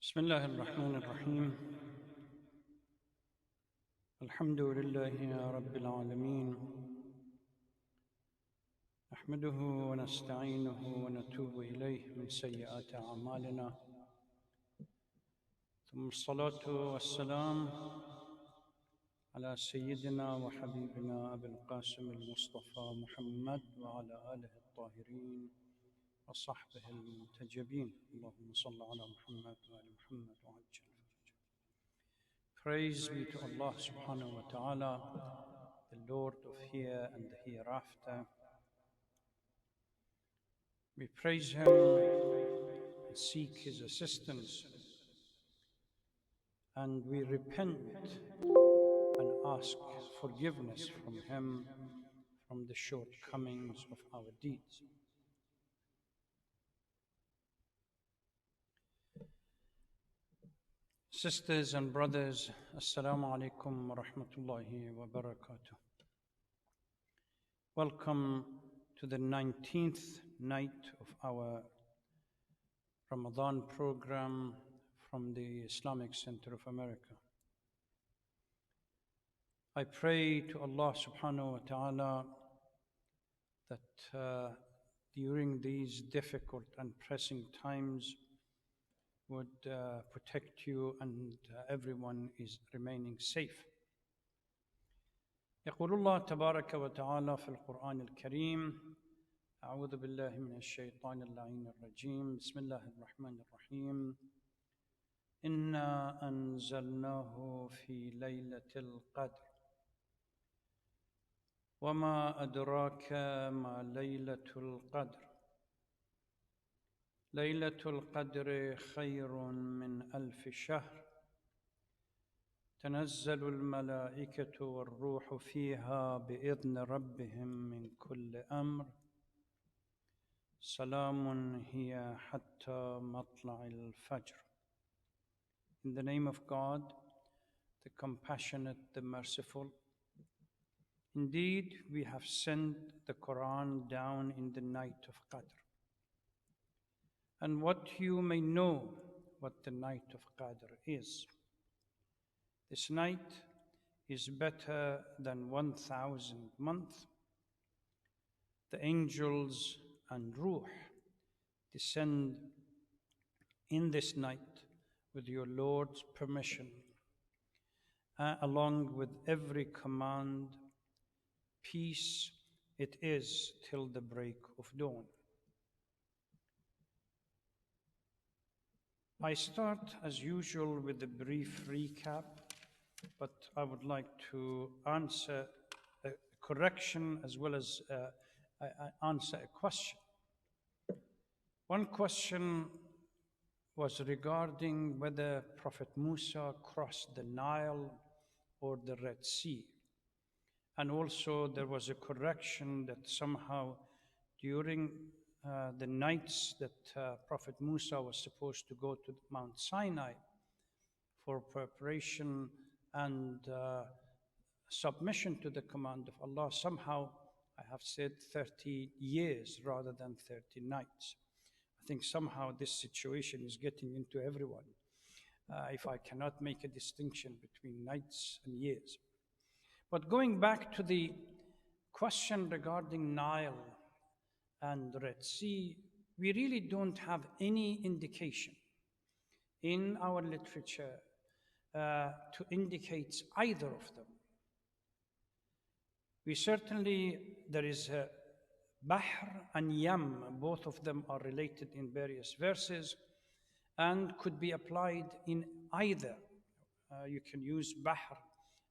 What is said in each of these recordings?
بسم الله الرحمن الرحيم. الحمد لله رب العالمين، نحمده ونستعينه ونتوب إليه من سيئات أعمالنا، ثم الصلاة والسلام على سيدنا وحبيبنا أبي القاسم المصطفى محمد وعلى آله الطاهرين وصحبه المنتجبين. اللهم صل على محمد وآل محمد وعجل فرجه. Praise be to Allah subhanahu wa ta'ala, the Lord of here and the hereafter. We praise Him and seek His assistance, and we repent and ask forgiveness from Him from the shortcomings of our deeds. Sisters and brothers, Assalamu alaikum wa rahmatullahi wa barakatuh. Welcome to the 19th night of our Ramadan program from the Islamic Center of America. I pray to Allah subhanahu wa ta'ala that during these difficult and pressing times would protect you and everyone is remaining safe. يقول الله تبارك وتعالى في القرآن الكريم: أعوذ بالله من الشيطان اللعين الرجيم، بسم الله الرحمن الرحيم. إنا أنزلناه في ليلة القدر وما أدراك ما ليلة القدر ليلة القدر خير من 1000 شهر تنزل الملائكة والروح فيها بإذن ربهم من كل أمر سلام هي حتى مطلع الفجر. In the name of God, the compassionate, the merciful. Indeed, we have sent the Quran down in the night of Qadr. And what you may know what the night of Qadr is. This night is better than 1,000 months. The angels and Ruh descend in this night with your Lord's permission, along with every command. Peace it is till the break of dawn. I start as usual with a brief recap, but I would like to answer a correction as well as answer a question. One question was regarding whether Prophet Musa crossed the Nile or the Red Sea. And also there was a correction that somehow during the nights that Prophet Musa was supposed to go to Mount Sinai for preparation and submission to the command of Allah, somehow I have said 30 years rather than 30 nights. I think somehow this situation is getting into everyone, if I cannot make a distinction between nights and years. But going back to the question regarding Nile and Red Sea, we really don't have any indication in our literature to indicate either of them. There is Bahr and Yam, both of them are related in various verses and could be applied in either. You can use Bahr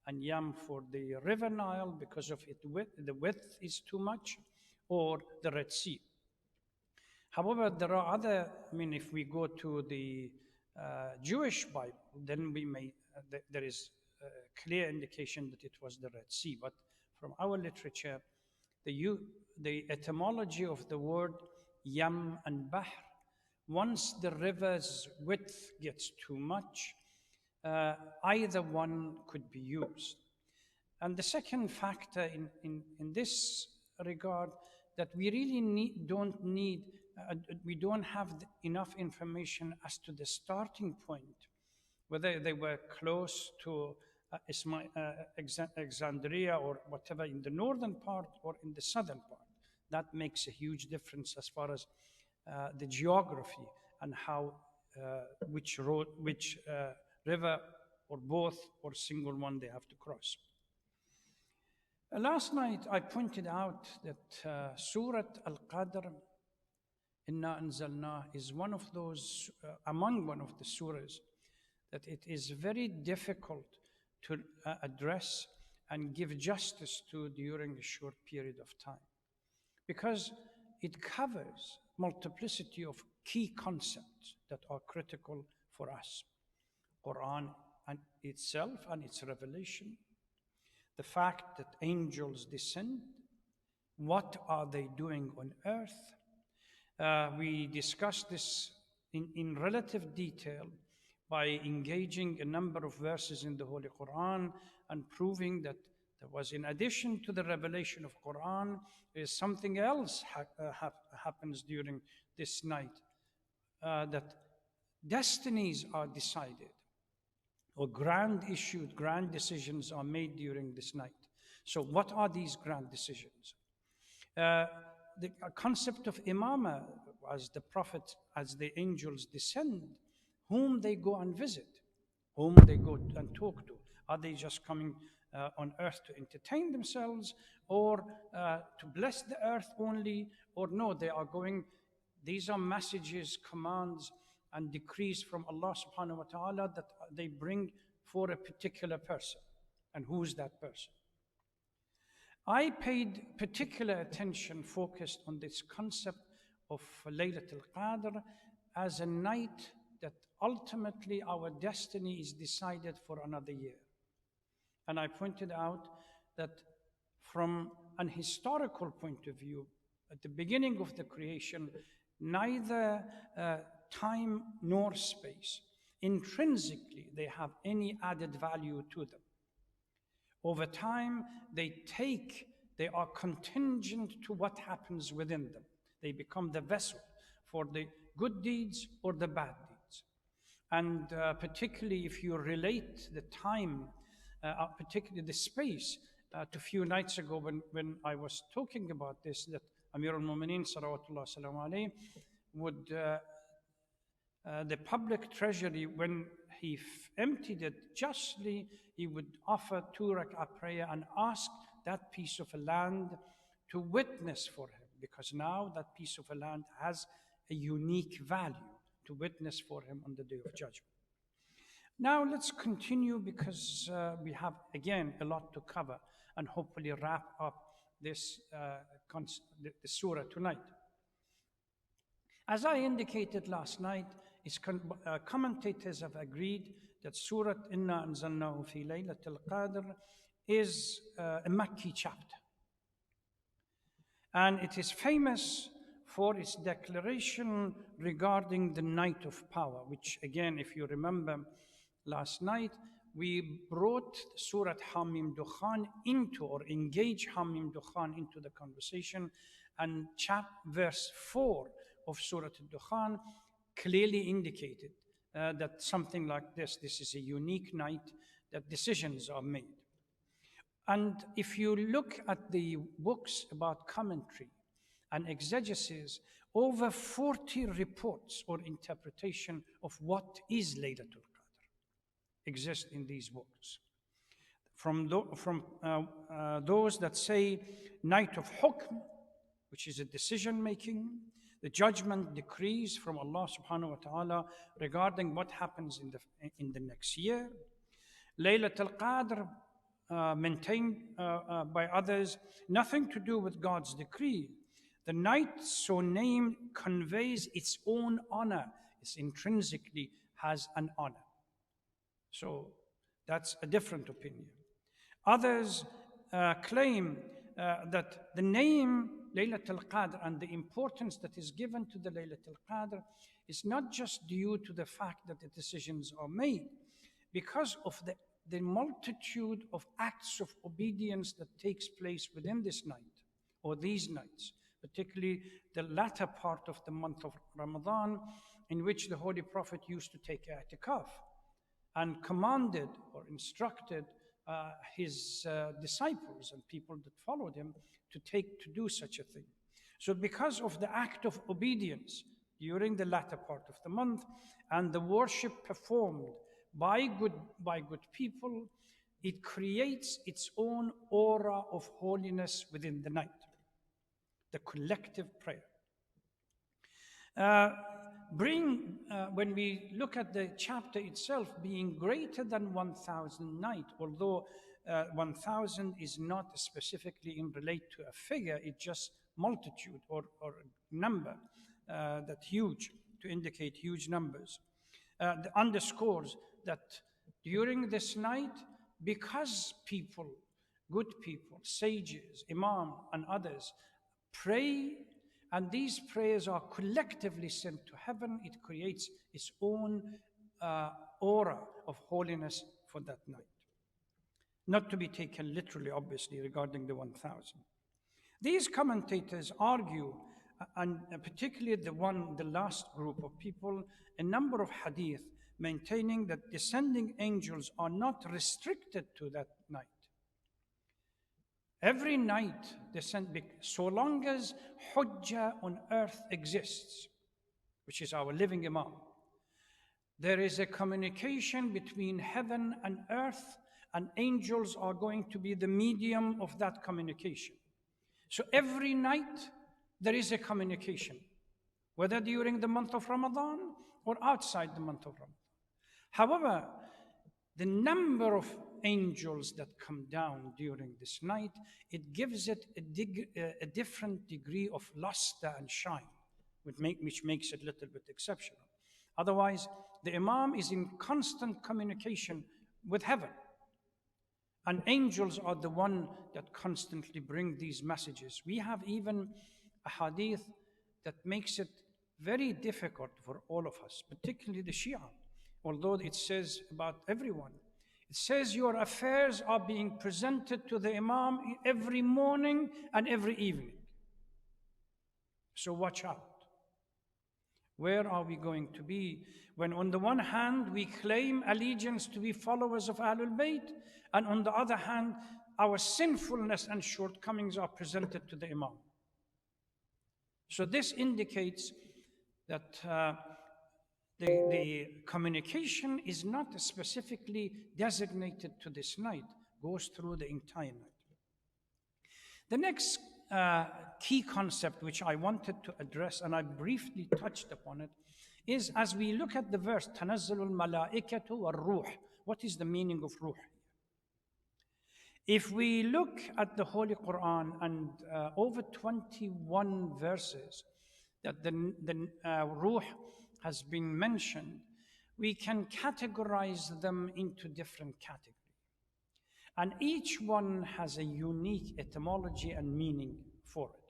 and Yam for the river Nile because of the width is too much, or the Red Sea. However, there are other, if we go to the Jewish Bible, then there is a clear indication that it was the Red Sea. But from our literature, the etymology of the word Yam and Bahr, once the river's width gets too much, either one could be used. And the second factor in this regard, that we really don't need we don't have enough information as to the starting point, whether they were close to Alexandria or whatever in the northern part or in the southern part. That makes a huge difference as far as the geography and how which road, which river, or both, or single one they have to cross. Last night I pointed out that Surah al-Qadr, Inna anzalna, is one of those, among one of the surahs that it is very difficult to address and give justice to during a short period of time, because it covers multiplicity of key concepts that are critical for us. Quran and itself and its revelation, the fact that angels descend, what are they doing on earth? We discussed this in relative detail by engaging a number of verses in the Holy Quran and proving that there was, in addition to the revelation of Quran, there is something else happens during this night, that destinies are decided, or grand decisions are made during this night. So what are these grand decisions? The concept of imama, as the prophet, as the angels descend, whom they go and visit, whom they go and talk to. Are they just coming on earth to entertain themselves, or to bless the earth only? Or no, they are going, these are messages, commands, and decrees from Allah subhanahu wa ta'ala that they bring for a particular person. And who is that person? I paid particular attention, focused on this concept of Laylat al-Qadr as a night that ultimately our destiny is decided for another year. And I pointed out that from an historical point of view, at the beginning of the creation, neither time nor space, intrinsically, they have any added value to them. Over time, they are contingent to what happens within them. They become the vessel for the good deeds or the bad deeds. And particularly if you relate the time, particularly the space, to a few nights ago when I was talking about this, that Amir al-Mu'mineen salawatullah salam alayhi would, the public treasury, when he emptied it justly, he would offer 2 rak'ah prayer and ask that piece of land to witness for him, because now that piece of land has a unique value to witness for him on the Day of Judgment. Now let's continue, because we have again a lot to cover and hopefully wrap up this the surah tonight. As I indicated last night, commentators have agreed that Surah Inna Anzalnahu Fi Laylat al-Qadr is a Makki chapter. And it is famous for its declaration regarding the night of power, which again, if you remember last night, we brought Surah Hamim Dukhan into, or engaged Hamim Dukhan into the conversation, and verse 4 of Surah Al-Dukhan clearly indicated that something like this is a unique night, that decisions are made. And if you look at the books about commentary and exegesis, over 40 reports or interpretation of what is Laylatul Qadr exist in these books. From those that say night of hukm, which is a decision making, the judgment decrees from Allah subhanahu wa ta'ala regarding what happens in the next year. Laylatul Qadr, maintained by others, nothing to do with God's decree. The night so named conveys its own honor. It intrinsically has an honor. So that's a different opinion. Others claim that the name Laylatul Qadr and the importance that is given to the Laylatul Qadr is not just due to the fact that the decisions are made, because of the multitude of acts of obedience that takes place within this night or these nights, but particularly the latter part of the month of Ramadan, in which the Holy Prophet used to take i'tikaf and commanded or instructed his disciples and people that followed him to do such a thing. So because of the act of obedience during the latter part of the month and the worship performed by good people, it creates its own aura of holiness within the night, the collective prayer. When we look at the chapter itself being greater than 1,000 night, although 1,000 is not specifically in relate to a figure, it's just multitude or number, that huge, to indicate huge numbers. That underscores that during this night, because people, good people, sages, imam and others pray, and these prayers are collectively sent to heaven, it creates its own aura of holiness for that night. Not to be taken literally, obviously, regarding the 1,000. These commentators argue, and particularly the last group of people, a number of hadith maintaining that descending angels are not restricted to that night. Every night descend, so long as Hujjah on earth exists, which is our living Imam, there is a communication between heaven and earth, and angels are going to be the medium of that communication. So every night there is a communication, whether during the month of Ramadan or outside the month of Ramadan. However, the number of angels that come down during this night, it gives it a different degree of luster and shine, which makes it a little bit exceptional. Otherwise, the Imam is in constant communication with heaven. And angels are the one that constantly bring these messages. We have even a hadith that makes it very difficult for all of us, particularly the Shia, although it says about everyone. It says your affairs are being presented to the Imam every morning and every evening. So watch out. Where are we going to be when on the one hand we claim allegiance to be followers of Ahlul Bayt, and on the other hand our sinfulness and shortcomings are presented to the Imam? So this indicates that the communication is not specifically designated to this night, goes through the entire night. The next key concept which I wanted to address, and I briefly touched upon it, is as we look at the verse, تَنَزَّلُ الْمَلَائِكَةُ وَالرُّوحُ. What is the meaning of ruh? If we look at the Holy Quran and over 21 verses that the ruh has been mentioned, we can categorize them into different categories. And each one has a unique etymology and meaning for it.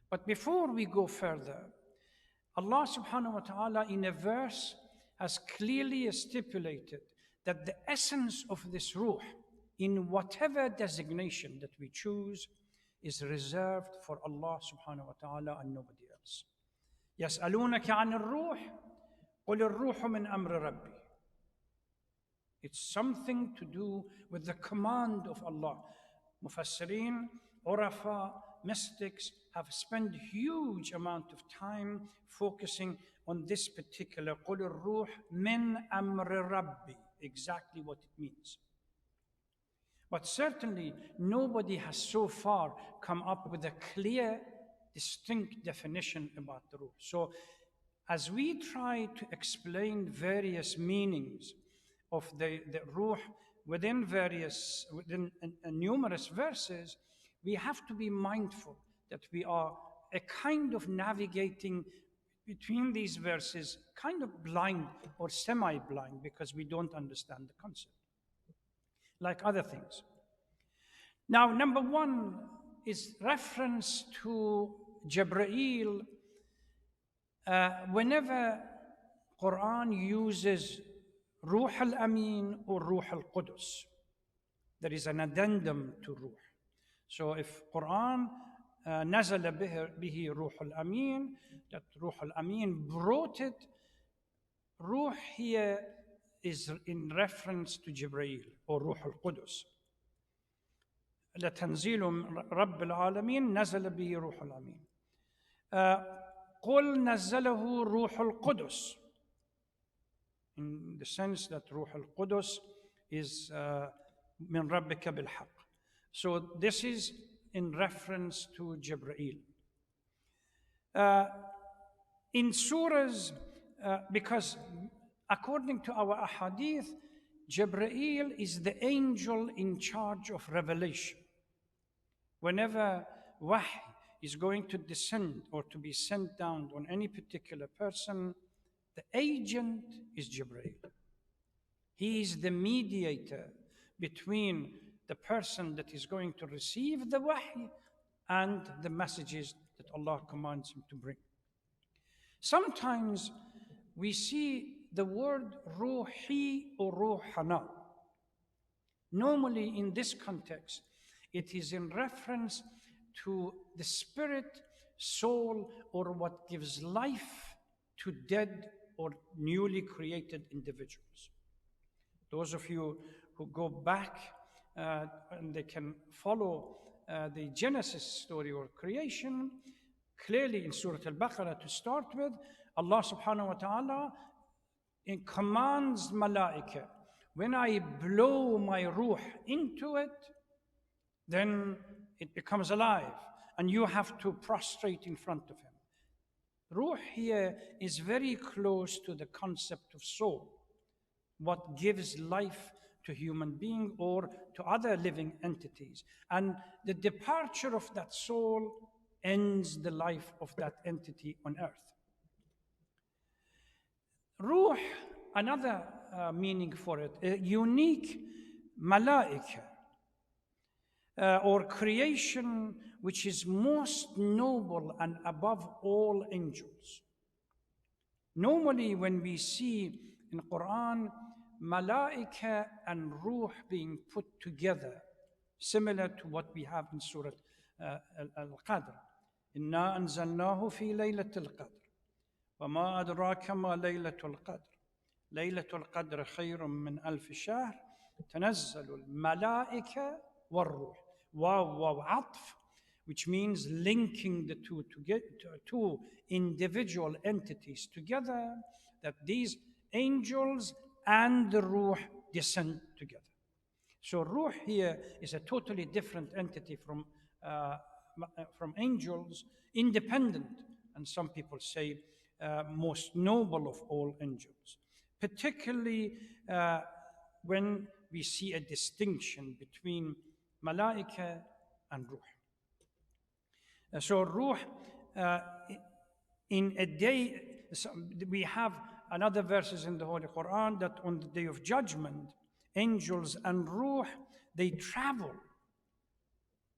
But before we go further, Allah subhanahu wa ta'ala in a verse has clearly stipulated that the essence of this ruh, in whatever designation that we choose, is reserved for Allah subhanahu wa ta'ala and nobody else. يَسْأَلُونَكَ عَنِ الرُّوحِ قُلِ الرُّوحُ مِنْ أَمْرِ رَبِّي. It's something to do with the command of Allah. Mufassirin, Urafa, mystics have spent huge amount of time focusing on this particular قُلِ الرُّوحُ مِنْ أَمْرِ رَبِّي, exactly what it means. But certainly nobody has so far come up with a clear, distinct definition about the ruh. So as we try to explain various meanings of the ruh within numerous verses, we have to be mindful that we are a kind of navigating between these verses, kind of blind or semi-blind, because we don't understand the concept, like other things. Now, number one is reference to Jibreel. Whenever Quran uses Ruh al-Amin or Ruh al-Qudus, there is an addendum to Ruh. So if Quran نزل به روح الأمين, that روح الأمين brought it. Ruh here is in reference to Jibreel or روح القدس. لتنزيل رب العالمين نزل به روح الأمين. قل نزله روح القدس, in the sense that روح القدس is من ربك بالحق. So this is in reference to Jibreel. In surahs, because according to our ahadith, Jibreel is the angel in charge of revelation. Whenever wahy is going to descend or to be sent down on any particular person, the agent is Jibreel. He is the mediator between the person that is going to receive the wahy and the messages that Allah commands him to bring. Sometimes we see the word ruhi or ruhana. Normally in this context, it is in reference to the spirit, soul, or what gives life to dead or newly created individuals. Those of you who go back and they can follow the Genesis story or creation, clearly in Surah Al-Baqarah to start with, Allah subhanahu wa ta'ala commands malaika, when I blow my ruh into it, then it becomes alive and you have to prostrate in front of him. Ruh here is very close to the concept of soul, what gives life to human being or to other living entities. And the departure of that soul ends the life of that entity on earth. Ruh, another meaning for it, a unique malaika, or creation which is most noble and above all angels. Normally when we see in Quran malaika and ruh being put together, similar to what we have in Surah al-Qadr. إِنَّا أَنزَلْنَاهُ فِي لَيْلَةِ الْقَدْرِ وَمَا أَدْرَاكَ مَا لَيْلَةُ الْقَدْرِ لَيْلَةُ الْقَدْرِ خَيْرٌ مِّنْ أَلْفِ شَهْرٍ تَنَزَّلُ الْمَلَائِكَةُ وَالرُّوحُ. Wow, atf, which means linking the two to get two individual entities together, that these angels and the ruh descend together. So ruh here is a totally different entity from angels, independent, and some people say most noble of all angels, particularly when we see a distinction between malaika and ruh. So ruh, in a day, we have another verses in the Holy Quran that on the day of judgment, angels and ruh, they travel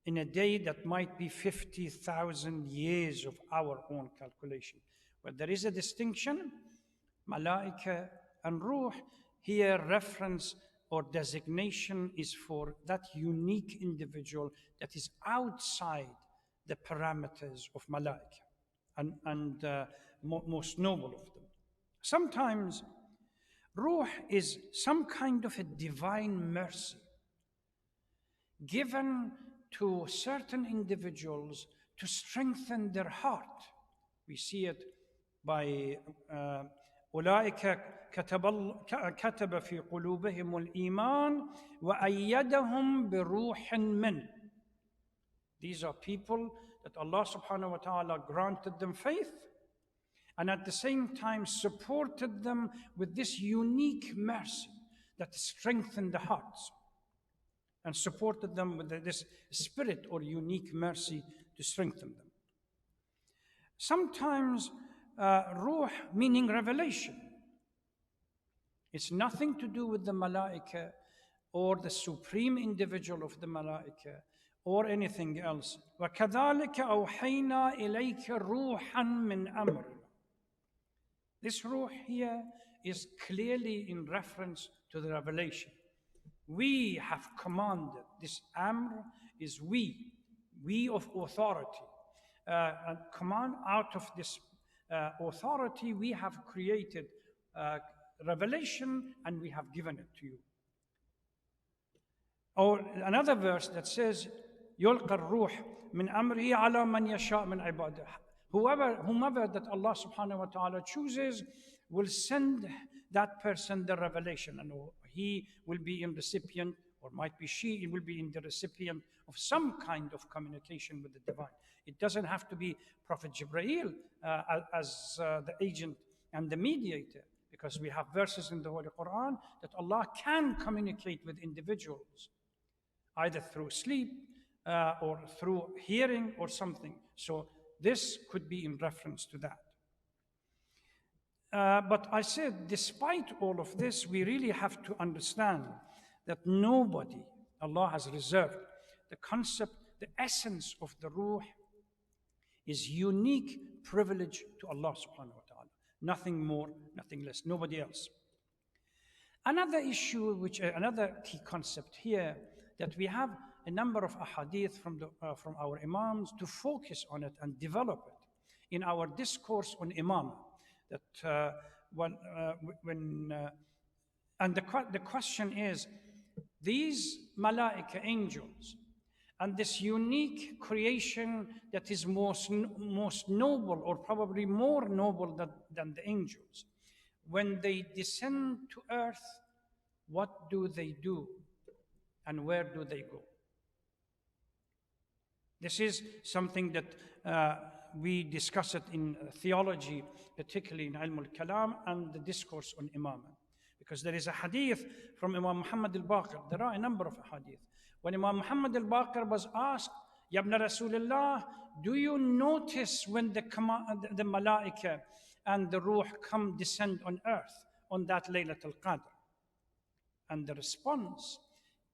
in a day that might be 50,000 years of our own calculation. But there is a distinction, malaika and ruh. Here reference or designation is for that unique individual that is outside the parameters of malaika and most noble of them. Sometimes ruh is some kind of a divine mercy given to certain individuals to strengthen their heart. We see it by أولئك كتب في قلوبهم الإيمان وأيدهم بروح منه. These are people that Allah subhanahu wa ta'ala granted them faith and at the same time supported them with this unique mercy that strengthened the hearts and supported them with this spirit or unique mercy to strengthen them. Sometimes ruh meaning revelation. It's nothing to do with the malaika or the supreme individual of the malaika or anything else. وَكَذَلِكَ أَوْحَيْنَا إِلَيْكَ رُوحًا مِّنْ أَمْرِنَا. This ruh here is clearly in reference to the revelation. We have commanded. This amr is we of authority. command, out of this authority, we have created revelation and we have given it to you. Or another verse that says, يُلْقَى الرُّوحِ مِنْ أَمْرِهِ عَلَى مَنْ يَشَاءُ مِنْ عِبَادِهِ. Whomever that Allah subhanahu wa ta'ala chooses will send that person the revelation, and he will be in recipient, or might be she will be in the recipient of some kind of communication with the divine. It doesn't have to be Prophet Jibreel as the agent and the mediator, because we have verses in the Holy Quran that Allah can communicate with individuals, either through sleep or through hearing or something. So this could be in reference to that. But I said, despite all of this, we really have to understand that nobody, Allah has reserved the concept, the essence of the ruh is unique privilege to Allah subhanahu wa ta'ala. Nothing more, nothing less, nobody else. Another issue, another key concept here, that we have a number of ahadith from our imams to focus on it and develop it in our discourse on imam. That the question is, these malaika angels and this unique creation that is most noble, or probably more noble than the angels, when they descend to earth, what do they do and where do they go? This is something that we discuss it in theology, particularly in Ilm al-Kalam and the discourse on Imamah. Because there is a hadith from Imam Muhammad al-Baqir. There are a number of hadith. When Imam Muhammad al-Baqir was asked, Ya ibn Rasulullah, do you notice when the malaika and the ruh descend on earth on that Laylat al-Qadr? And the response,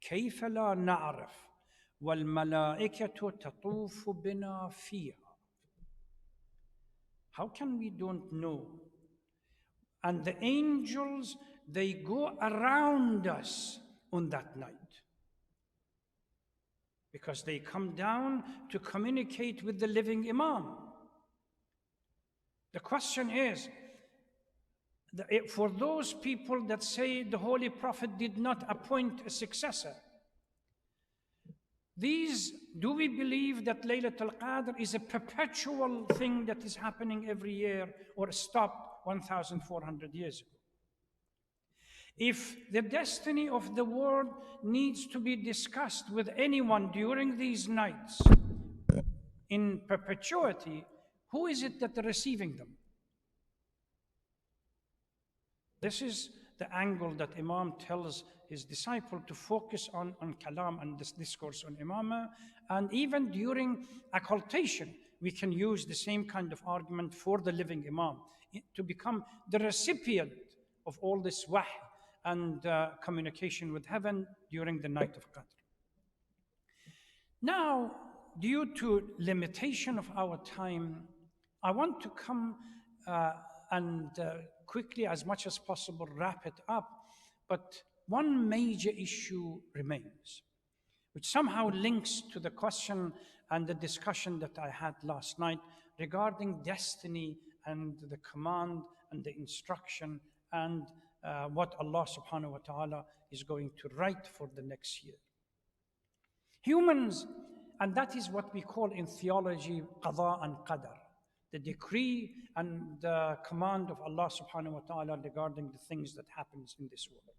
كيف لا نعرف والملائكة تطوف بنا فيها. How can we don't know? And the angels, they go around us on that night, because they come down to communicate with the living Imam. The question is, for those people that say the Holy Prophet did not appoint a successor, do we believe that Laylat al-Qadr is a perpetual thing that is happening every year, or stopped 1,400 years ago? If the destiny of the world needs to be discussed with anyone during these nights in perpetuity, who is it that is receiving them? This is the angle that Imam tells his disciple to focus on kalam and this discourse on imamah. And even during occultation, we can use the same kind of argument for the living Imam to become the recipient of all this wahy and communication with heaven during the night of Qadr. Now, due to limitation of our time, I want to come and quickly, as much as possible, wrap it up. But one major issue remains, which somehow links to the question and the discussion that I had last night regarding destiny and the command and the instruction and what Allah subhanahu wa ta'ala is going to write for the next year. Humans, and that is what we call in theology qada and qadar, the decree and the command of Allah subhanahu wa ta'ala regarding the things that happens in this world.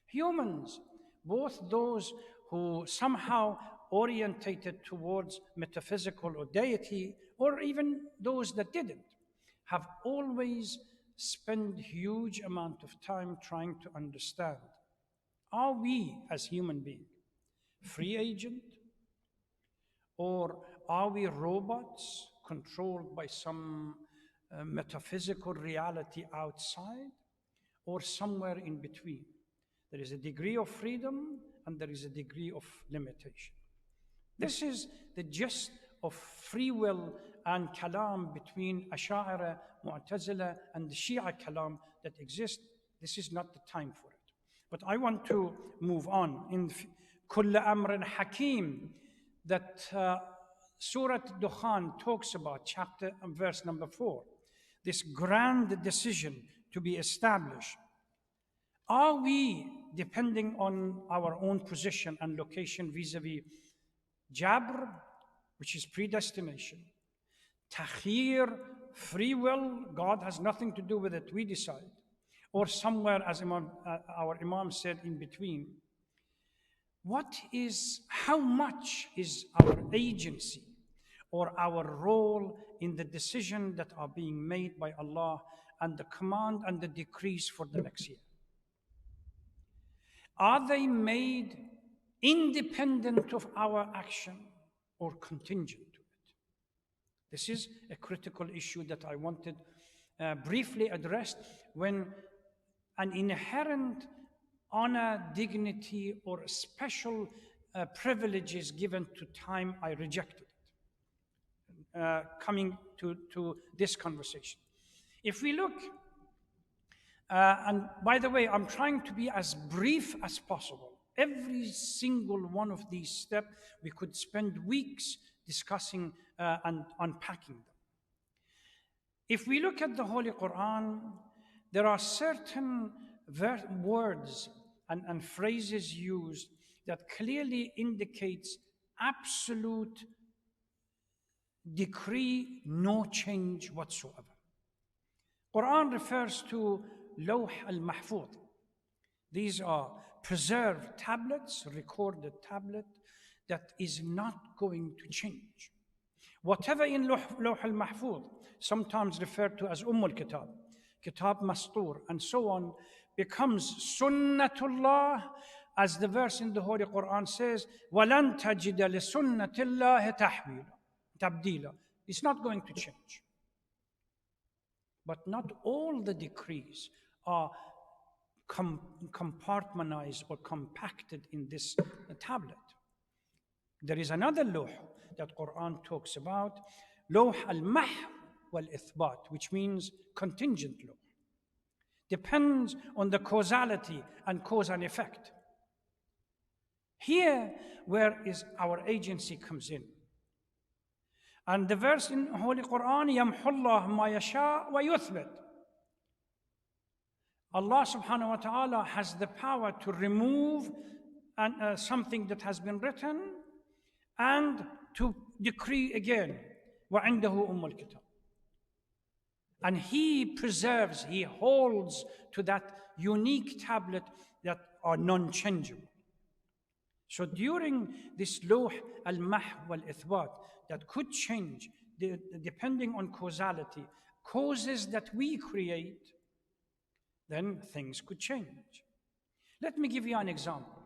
Humans, both those who somehow orientated towards metaphysical or deity, or even those that didn't, have always spent huge amount of time trying to understand, are we as human beings free agent, or are we robots controlled by some metaphysical reality outside, or somewhere in between? There is a degree of freedom and there is a degree of limitation. This is the gist of free will and kalam between Ash'ari, Mu'tazila, and the Shia kalam that exist. This is not the time for it. But I want to move on. In Kull Amrin Hakim, that Surah Dukhan talks about, chapter and verse number 4, this grand decision to be established. Are we depending on our own position and location vis-a-vis Jabr, which is predestination, Takhir, free will, God has nothing to do with it, we decide, or somewhere, as our Imam said, in between? How much is our agency or our role in the decision that are being made by Allah and the command and the decrees for the next year? Are they made independent of our action or contingent to it? This is a critical issue that I wanted briefly addressed, when an inherent honor, dignity, or special privileges given to time, I rejected it. Coming to this conversation. If we look, and by the way, I'm trying to be as brief as possible. Every single one of these steps, we could spend weeks discussing and unpacking them. If we look at the Holy Quran, there are certain words and phrases used that clearly indicates absolute decree, no change whatsoever. Quran refers to Lawh al-Mahfuz. These are preserved tablets, recorded tablet, that is not going to change. Whatever in Lawh al-Mahfuz, sometimes referred to as al-Kitab, Kitab Mastur, and so on, becomes Sunnatullah, as the verse in the Holy Quran says, وَلَن تَجِدَ لِسُنَّةِ اللَّهِ تَبْدِيلًا. It's not going to change. But not all the decrees are compartmentalized or compacted in this tablet. There is another lawh that Quran talks about, Lawh al-Mahw wal-Ithbat, which means contingent law. Depends on the causality and cause and effect. Here, where is our agency comes in. And the verse in Holy Quran, يَمْحُ اللَّهُ مَا يَشَاءُ وَيُثْبِتُ. Allah subhanahu wa ta'ala has the power to remove something that has been written and to decree again. وَعِنْدَهُ الْكِتَابِ. And He preserves, He holds to that unique tablet that are non-changeable. So during this Lawh al-Mahw wal-Ithbat, that could change depending on causality, causes that we create, then things could change. Let me give you an example.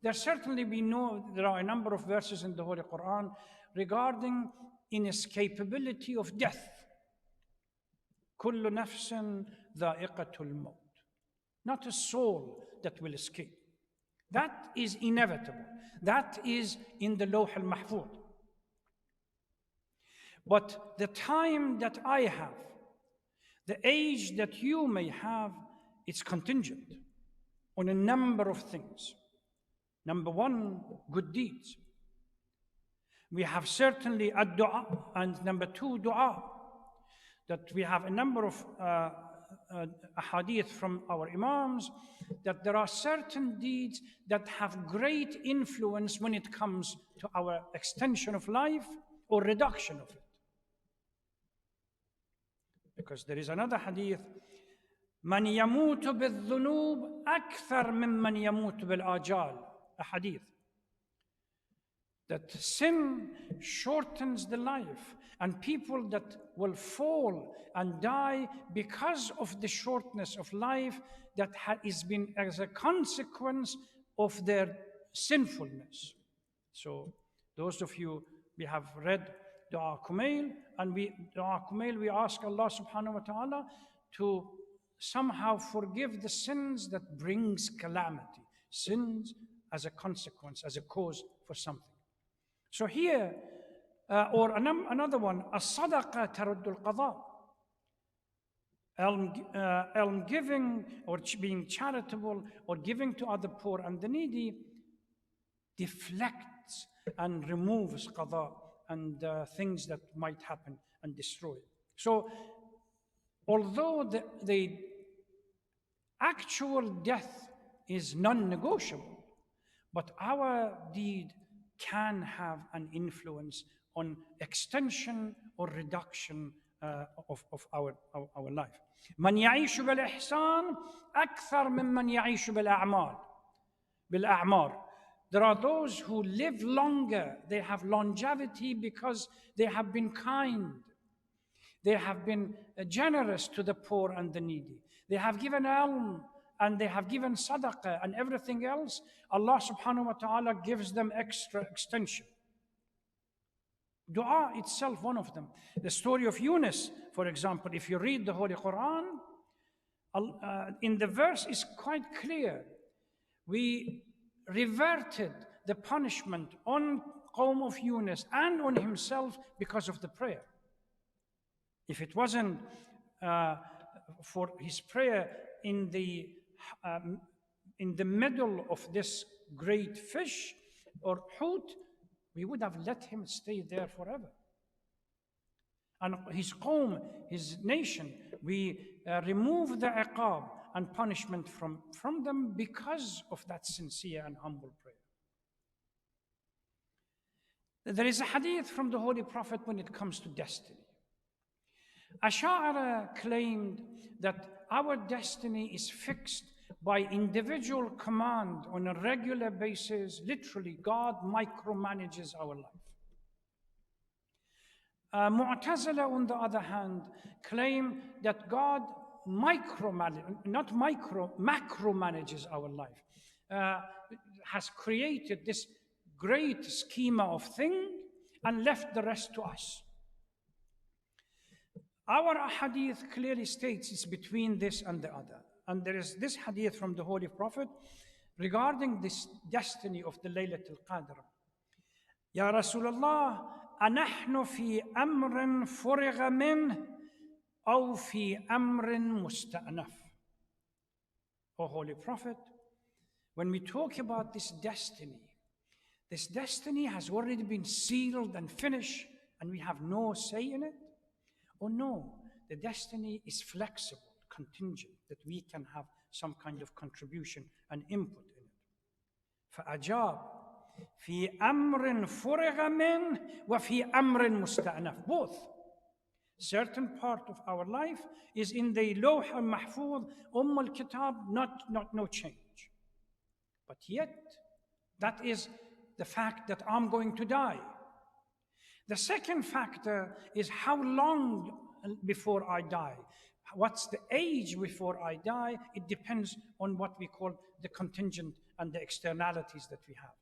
We know there are a number of verses in the Holy Quran regarding inescapability of death. كُلُّ نَفْسٍ ذَائِقَةُ الْمَوْتِ. Not a soul that will escape. That is inevitable. That is in the Lawh al-Mahfuz. But the time that I have, the age that you may have, it's contingent on a number of things. Number one, good deeds. We have certainly ad-du'a, and number two, dua. That we have a number of hadith from our imams, that there are certain deeds that have great influence when it comes to our extension of life or reduction of it. Because there is another hadith, من يموت بالذنوب أكثر ممن يموت بالآجال, a hadith, that sin shortens the life, and people that will fall and die because of the shortness of life that has been as a consequence of their sinfulness. So those of you, we have read Dua Kumail, and Dua Kumail, we ask Allah subhanahu wa ta'ala to somehow forgive the sins that brings calamity, sins as a consequence, as a cause for something. So here, or another one, as-sadaqa taruddul qada. Alm giving or being charitable or giving to other poor and the needy deflects and removes qada, and things that might happen and destroy it. So, although the actual death is non-negotiable, but our deed can have an influence on extension or reduction of our life. من يعيش بالإحسان أكثر ممن يعيش بالأعمار. There are those who live longer, they have longevity because they have been kind. They have been generous to the poor and the needy. They have given ilm and they have given sadaqah and everything else. Allah subhanahu wa ta'ala gives them extra extension. Dua itself, one of them. The story of Yunus, for example, if you read the Holy Quran, in the verse is quite clear. We reverted the punishment on Qawm of Yunus and on himself because of the prayer. If it wasn't for his prayer in the middle of this great fish or hut, we would have let him stay there forever. And his qawm, his nation, we remove the iqab and punishment from them because of that sincere and humble prayer. There is a hadith from the Holy Prophet when it comes to destiny. Ash'ara claimed that our destiny is fixed by individual command on a regular basis. Literally, God micromanages our life. Mu'tazila, on the other hand, claim that God macromanages our life, has created this great schema of things and left the rest to us. Our hadith clearly states it's between this and the other. And there is this hadith from the Holy Prophet regarding this destiny of the Laylatul Qadr. Ya Rasulullah, anahnu fi amrin furiga min aw fi amrin musta'naf. O Holy Prophet, when we talk about this destiny has already been sealed and finished and we have no say in it? Or no, the destiny is flexible, contingent, that we can have some kind of contribution and input in it. فأجاب في أمر فرغ منه وفي أمر مستأنف. Both. Certain part of our life is in the Lawh al-Mahfuz, al-Kitab, no change. But yet, that is the fact that I'm going to die. The second factor is how long before I die. What's the age before I die? It depends on what we call the contingent and the externalities that we have.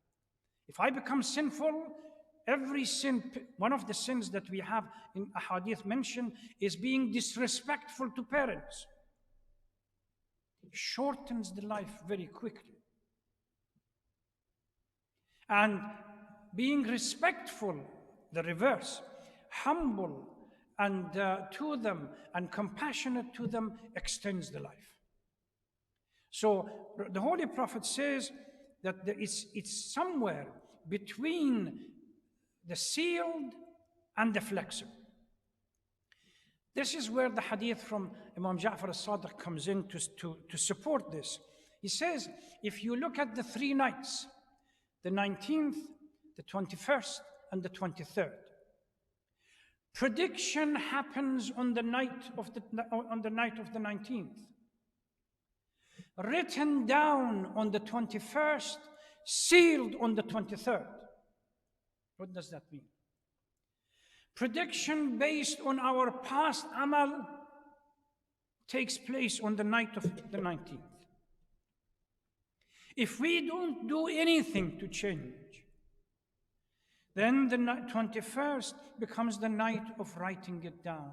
If I become sinful, every sin, one of the sins that we have in ahadith mentioned is being disrespectful to parents. It shortens the life very quickly. And being respectful, the reverse, humble and to them and compassionate to them extends the life. So the Holy Prophet says that it's somewhere between the sealed and the flexible. This is where the hadith from Imam Ja'far al-Sadiq comes in to support this. He says, if you look at the 3 nights, the 19th, the 21st, and the 23rd. Prediction happens on the night of the 19th. Written down on the 21st, sealed on the 23rd. What does that mean? Prediction based on our past amal takes place on the night of the 19th. If we don't do anything to change, then the 21st becomes the night of writing it down.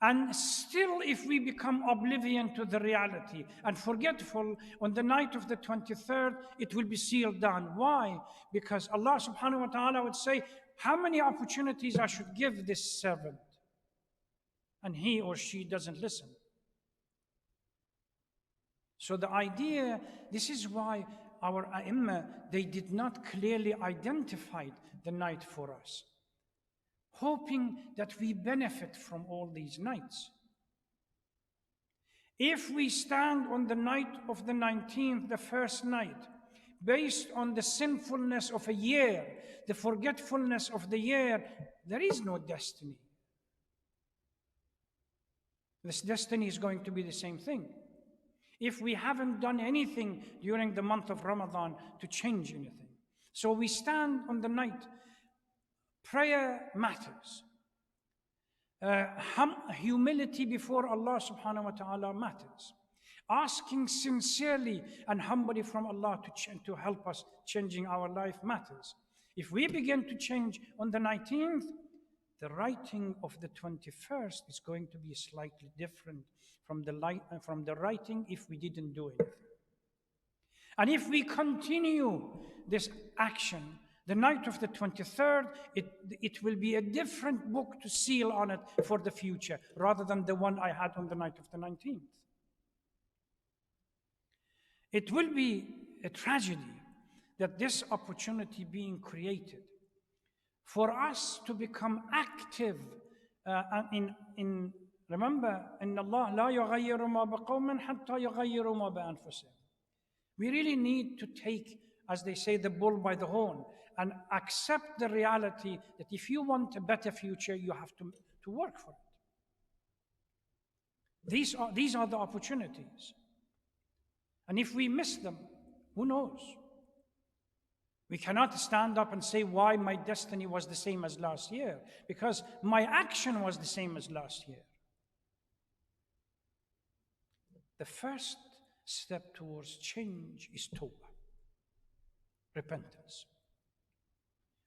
And still, if we become oblivion to the reality and forgetful, on the night of the 23rd, it will be sealed down. Why? Because Allah subhanahu wa ta'ala would say, how many opportunities I should give this servant? And he or she doesn't listen. So the idea, this is why our A'imma, they did not clearly identify the night for us, hoping that we benefit from all these nights. If we stand on the night of the 19th, the first night, based on the sinfulness of a year, the forgetfulness of the year, there is no destiny. This destiny is going to be the same thing. If we haven't done anything during the month of Ramadan to change anything. So we stand on the night. Prayer matters. Humility before Allah subhanahu wa ta'ala matters. Asking sincerely and humbly from Allah to help us changing our life matters. If we begin to change on the 19th, the writing of the 21st is going to be slightly different from the writing if we didn't do anything. And if we continue this action, the night of the 23rd, it will be a different book to seal on it for the future, rather than the one I had on the night of the 19th. It will be a tragedy that this opportunity being created for us to become active remember, إن الله لا يغير ما بقوم حتى يغيروا ما بأنفسهم. We really need to take, as they say, the bull by the horn and accept the reality that if you want a better future, you have to work for it. These are the opportunities. And if we miss them, who knows? We cannot stand up and say why my destiny was the same as last year, because my action was the same as last year. The first step towards change is tawbah, repentance.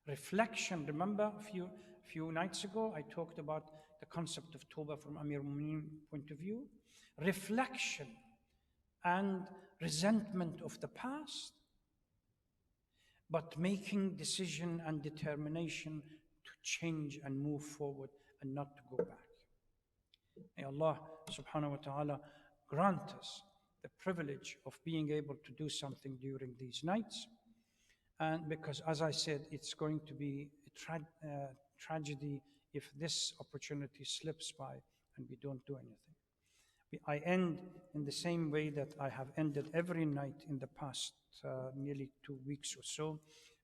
Reflection. Remember a few nights ago I talked about the concept of tawbah from Amir al-Mu'mineen point of view. Reflection and resentment of the past, but making decision and determination to change and move forward and not to go back. May Allah subhanahu wa ta'ala grant us the privilege of being able to do something during these nights. And because, as I said, it's going to be a tragedy if this opportunity slips by and we don't do anything. I end in the same way that I have ended every night in the past nearly 2 weeks or so,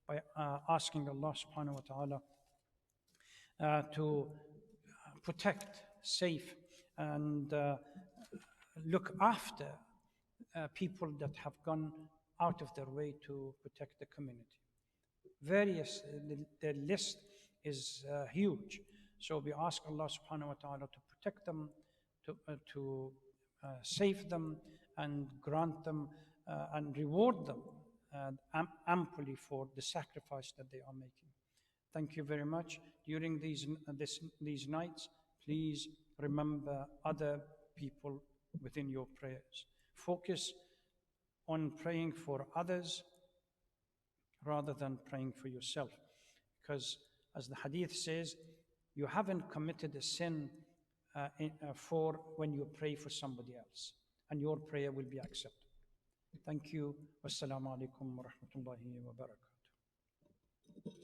by asking Allah subhanahu wa ta'ala to protect, save, and look after people that have gone out of their way to protect the community. The list is huge. So we ask Allah subhanahu wa ta'ala to protect them, to save them, and grant them and reward them amply for the sacrifice that they are making. Thank you very much. During these nights, please remember other people within your prayers. Focus on praying for others rather than praying for yourself. Because as the hadith says, you haven't committed a sin for when you pray for somebody else, and your prayer will be accepted. Thank you. Wassalamu alaikum wa rahmatullahi wa barakatuh.